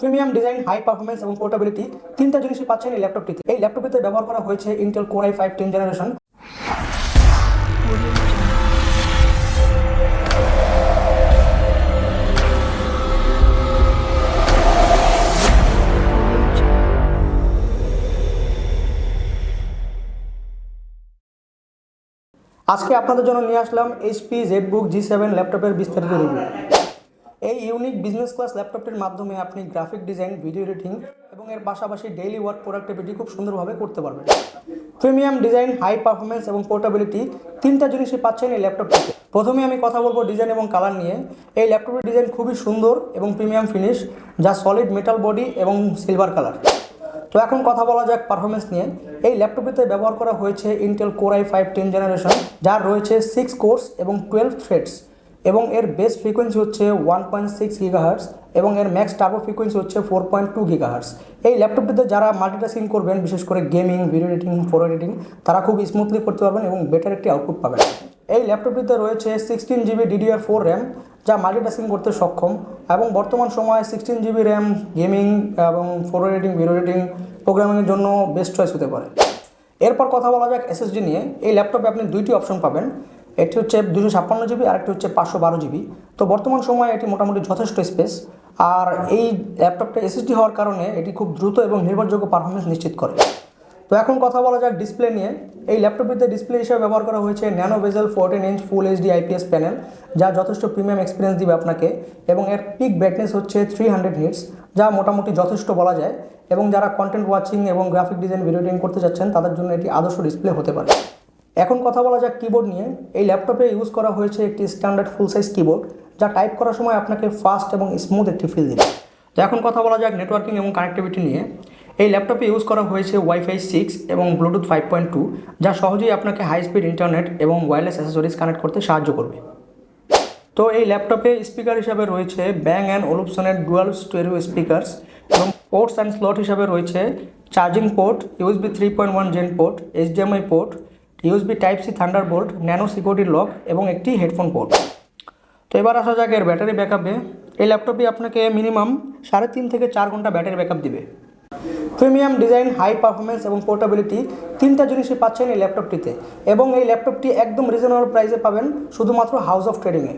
Premium design, high performance এবং portability তিনটা জিনিসই পাচ্ছেন এই ল্যাপটপটিতে। এই ল্যাপটপটিতে ব্যবহার করা হয়েছে Intel core i5 10th generation. আজকে আপনাদের জন্য নিয়ে আসলাম এইচপি জেডবুক G7 ল্যাপটপের বিস্তারিত রিভিউ। এই ইউনিক বিজনেস ক্লাস ল্যাপটপটির মাধ্যমে আপনি গ্রাফিক ডিজাইন, ভিডিও এডিটিং এবং এর পাশাপাশি ডেইলি ওয়ার্ক প্রোডাক্টিভিটি খুব সুন্দরভাবে করতে পারবেন। প্রিমিয়াম ডিজাইন, হাই পারফরমেন্স এবং পোর্টেবিলিটি তিনটা জিনিসই পাচ্ছেন এই ল্যাপটপটিতে। প্রথমে আমি কথা বলবো ডিজাইন এবং কালার নিয়ে। এই ল্যাপটপের ডিজাইন খুবই সুন্দর এবং প্রিমিয়াম ফিনিশ, যা সলিড মেটাল বডি এবং সিলভার কালার। তো এখন কথা বলা যাক পারফরমেন্স নিয়ে। এই ল্যাপটপটিতে ব্যবহার করা হয়েছে Intel core i5 10th generation, যার রয়েছে 6 কোর্স এবং 12 থ্রেডস, এবং এর বেস ফ্রিকোয়েন্সি হচ্ছে 1.6 GHz এবং এর ম্যাক্স টার্বো ফ্রিকোয়েন্সি হচ্ছে 4.2 GHz। এই ল্যাপটপটিতে যারা মাল্টিটাস্কিং করবেন, বিশেষ করে gaming, video editing, photo editing, তারা খুব স্মুথলি করতে পারবেন এবং বেটার একটি আউটপুট পাবেন। এই ল্যাপটপটিতে রয়েছে 16GB DDR4 র্যাম, যা মাল্টিটাস্কিং করতে সক্ষম, এবং বর্তমান সময়ে 16GB র্যাম গেমিং এবং ফটো এডিটিং, ভিডিও এডিটিং, প্রোগ্রামিংয়ের জন্য বেস্ট চয়েস হতে পারে। এরপর কথা বলা যাক SSD নিয়ে। এই ল্যাপটপে আপনি দুইটি অপশন পাবেন, একটি হচ্ছে 256GB আর একটি হচ্ছে 512GB। তো বর্তমান সময়ে এটি মোটামুটি যথেষ্ট স্পেস, আর এই ল্যাপটপটা SSD হওয়ার কারণে এটি খুব দ্রুত এবং নির্ভরযোগ্য পারফরমেন্স নিশ্চিত করে। তো এখন কথা বলা যাক ডিসপ্লে নিয়ে। এই ল্যাপটপটিতে ডিসপ্লে হিসেবে ব্যবহার করা হয়েছে ন্যানো বেজেল 14-inch ফুল HD IPS প্যানেল, যা যথেষ্ট প্রিমিয়াম এক্সপিরিয়েন্স দিবে আপনাকে, এবং এর পিক ব্রাইটনেস হচ্ছে 300 নিটস, যা মোটামুটি যথেষ্ট বলা যায়। এবং যারা কন্টেন্ট ওয়াচিং এবং গ্রাফিক ডিজাইন, ভিডিও এডিটিং করতে যাচ্ছেন, তাদের জন্য এটি আদর্শ ডিসপ্লে হতে পারে। এখন কথা বলা যাক কিবোর্ড নিয়ে। এই ল্যাপটপে ইউজ করা হয়েছে একটি স্ট্যান্ডার্ড ফুল সাইজ কিবোর্ড, যা টাইপ করার সময় আপনাকে ফাস্ট এবং স্মুথ একটি ফিল দেবে। তো এখন কথা বলা যাক নেটওয়ার্কিং এবং কানেক্টিভিটি নিয়ে। এই ল্যাপটপে ইউজ করা হয়েছে Wi-Fi 6 এবং ব্লুটুথ 5.2, যা সহজেই আপনাকে হাই স্পিড ইন্টারনেট এবং ওয়্যারলেস অ্যাক্সেসরিজ কানেক্ট করতে সাহায্য করবে। তো এই ল্যাপটপে স্পিকার হিসাবে রয়েছে ব্যাং অ্যান্ড ওলুপসনের ডুয়াল স্টেরিও স্পিকার্স, এবং পোর্টস অ্যান্ড স্লট হিসাবে রয়েছে charging port, USB 3.1 gen port, HDMI port, USB Type-C Thunderbolt, nano security lock এবং একটি হেডফোন পোর্ট। তো এবার আসা যাক এর ব্যাটারি ব্যাকআপে। এই ল্যাপটপটি আপনাকে মিনিমাম 3.5 থেকে 4 ঘন্টা ব্যাটারি ব্যাকআপ দিবে। প্রিমিয়াম ডিজাইন, হাই পারফরমেন্স এবং পোর্টেবিলিটি তিনটা জিনিসই পাচ্ছেন এই ল্যাপটপটিতে, এবং এই ল্যাপটপটি একদম রিজনেবল প্রাইসে পাবেন শুধুমাত্র হাউস অফ ট্রেডিংয়ে।